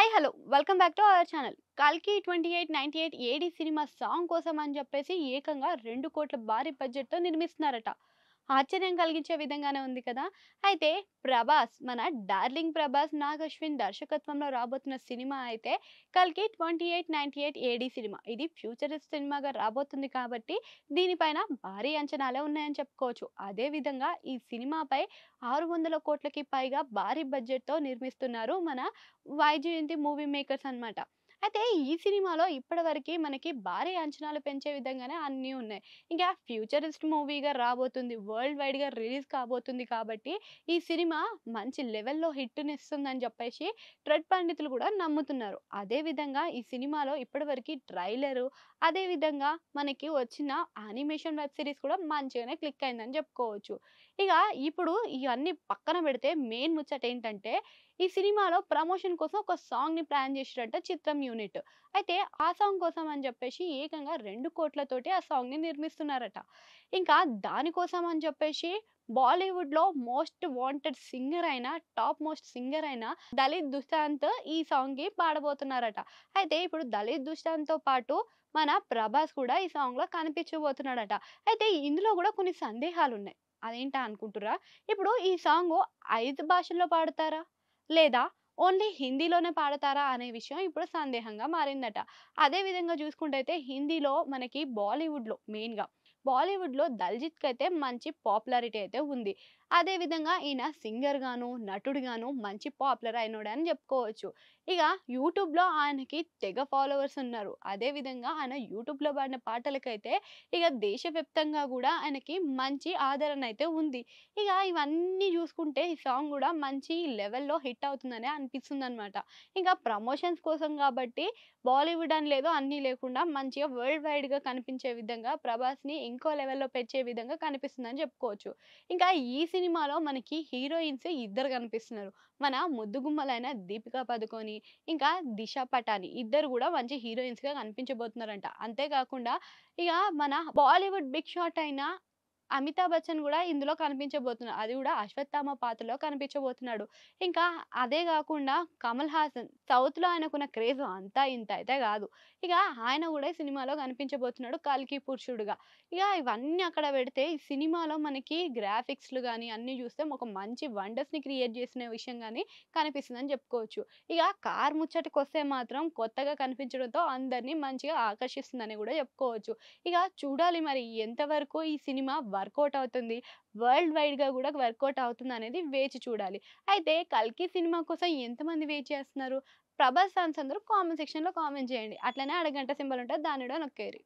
Hi hello welcome back to our channel. 'కల్కి 2898 ఏడీ' cinema song కోసం అని చెప్పేసి ఏకంగా 2,00,00,000 భారీ బడ్జెట్‌తో నిర్మిస్తున్నారట. ఆశ్చర్యం కలిగించే విధంగానే ఉంది కదా! అయితే మన డార్లింగ్ ప్రభాస్, నాగ్ అశ్విన్ దర్శకత్వంలో రాబోతున్న సినిమా అయితే 'కల్కి 2898 ఏడీ' సినిమా. ఇది ఫ్యూచరిస్ట్ సినిమాగా రాబోతుంది కాబట్టి దీనిపైన భారీ అంచనాలే ఉన్నాయని చెప్పుకోవచ్చు. అదే విధంగా ఈ సినిమాపై 600,00,00,000కి పైగా భారీ బడ్జెట్‌తో నిర్మిస్తున్నారు మన వైజయంతి మూవీ మేకర్స్ అన్నమాట. అయితే ఈ సినిమాలో ఇప్పటివరకి మనకి భారీ అంచనాలు పెంచే విధంగానే అన్నీ ఉన్నాయి. ఇంకా ఫ్యూచరిస్ట్ మూవీగా రాబోతుంది. వరల్డ్ వైడ్‌గా రిలీజ్ కాబోతుంది కాబట్టి ఈ సినిమా మంచి లెవెల్‌లో హిట్‌నిస్తుందని చెప్పేసి పండితులు కూడా నమ్ముతున్నారు. అదే విధంగా ఈ సినిమాలో ఇప్పటివరకి ట్రైలరు, అదే విధంగా మనకి వచ్చిన యానిమేషన్ వెబ్ సీరీస్ కూడా మంచిగానే క్లిక్ అయిందని చెప్పుకోవచ్చు. ఇక ఇప్పుడు ఇవన్నీ పక్కన పెడితే మెయిన్ ముచ్చట ఏంటంటే ఈ సినిమాలో ప్రమోషన్ కోసం ఒక సాంగ్‌ని ప్లాన్ చేసిర్రంట చిత్రం యూనిట్. అయితే ఆ సాంగ్ కోసం అని చెప్పేసి ఏకంగా 2,00,00,000తోటి ఆ సాంగ్‌ని నిర్మిస్తున్నారట. ఇంకా దానికోసం అని చెప్పేసి బాలీవుడ్‌లో మోస్ట్ వాంటెడ్ సింగర్ అయిన, టాప్ మోస్ట్ సింగర్ అయిన దళిత్ దుశాంత్ ఈ సాంగ్‌కి పాడబోతున్నారట. అయితే ఇప్పుడు దళిత్ దుశాంత్‌తో పాటు మన ప్రభాస్ కూడా ఈ సాంగ్‌లో కనిపించబోతున్నాడట. అయితే ఇందులో కూడా కొన్ని సందేహాలున్నాయి. అదేంటా అనుకుంటుర్రా? ఇప్పుడు ఈ సాంగు 5 భాషల్లో పాడతారా? లేదా ఓన్లీ హిందీలోనే పాడతారా అనే విషయం ఇప్పుడు సందేహంగా మారిందట. అదే విధంగా చూసుకుంటైతే హిందీలో మనకి బాలీవుడ్‌లో 'దల్‌జీత్‌కయితే మంచి పాపులారిటీ అయితే ఉంది. అదే విధంగా ఈయన సింగర్ గాను, నటుడు గాను మంచి పాపులర్ అయినోడని చెప్పుకోవచ్చు. ఇక యూట్యూబ్‌లో ఆయనకి తెగ ఫాలోవర్స్ ఉన్నారు. అదే విధంగా ఆయన యూట్యూబ్‌లో పాడిన పాటలకైతే ఇక దేశవ్యాప్తంగా గూడా ఆయనకి మంచి ఆదరణ అయితే ఉంది. ఇక ఇవన్నీ చూసుకుంటే ఈ సాంగ్ గూడా మంచి లెవెల్‌లో హిట్ అవుతుందనే అనిపిస్తుందనమాట. ఇంకా ప్రమోషన్స్ కోసం కాబట్టి బాలీవుడ్ అని లేదు, అన్నీ లేకుండా మంచిగా వరల్డ్ వైడ్‌గా కనిపించే విధంగా ప్రభాస్‌ని ఇంకో లెవెల్‌లో పెంచే విధంగా కనిపిస్తుందని చెప్పుకోవచ్చు. ఇంకా ఈ సినిమాలో మనకి హీరోయిన్స్ ఇద్దరు కనిపిస్తున్నారు. మన ముద్దుగుమ్మలైన 'దీపికా పదుకొనె' ఇంకా 'దిశ పటాని' ఇద్దరు గూడా మంచి హీరోయిన్స్‌గా కనిపించబోతున్నారంట. అంతే కాకుండా ఇగ మన బాలీవుడ్ బిగ్ షాట్ అయిన అమితాబ్ బచ్చన్ గూడా ఇందులో కనిపించబోతున్నారు. అది గూడా అశ్వత్థామ పాత్రలో కనిపించబోతున్నాడు. ఇంకా అదే గాకుండా కమల్ హాసన్ సౌత్‌లో ఆయనకున్న క్రేజ్ అంతా ఇంత అయితే గాదు. ఇక ఆయన గూడా ఈ సినిమాలో కనిపించబోతున్నాడు 'కల్కి పురుషుడుగా'. ఇక ఇవన్నీ అక్కడ పెడితే ఈ సినిమాలో మనకి గ్రాఫిక్స్‌లు గాని అన్నీ చూస్తే ఒక మంచి వండర్స్‌ని క్రియేట్ చేసిన విషయం గాని కనిపిస్తుందని చెప్పుకోవచ్చు. ఇక కార్ ముచ్చటకొస్తే మాత్రం కొత్తగా కనిపించడంతో అందరిని మంచిగా ఆకర్షిస్తుందని గూడా చెప్పుకోవచ్చు. ఇక చూడాలి మరి ఎంతవరకు ఈ సినిమా వర్కౌట్ అవుతుంది. వరల్డ్ వైడ్‌గా గూడా వర్కౌట్ అవుతుందనేది వేచి చూడాలి. అయితే 'కల్కి' సినిమా కోసం ఎంతమంది వెయిట్ చేస్తున్నారు? ప్రభాస్ ఫ్యాన్స్ అందరూ కామెంట్ సెక్షన్‌లో కామెంట్ చేయండి. అట్లనే గంట సింబల్ ఉంటది దాన్ని కూడా నొక్కేయండి.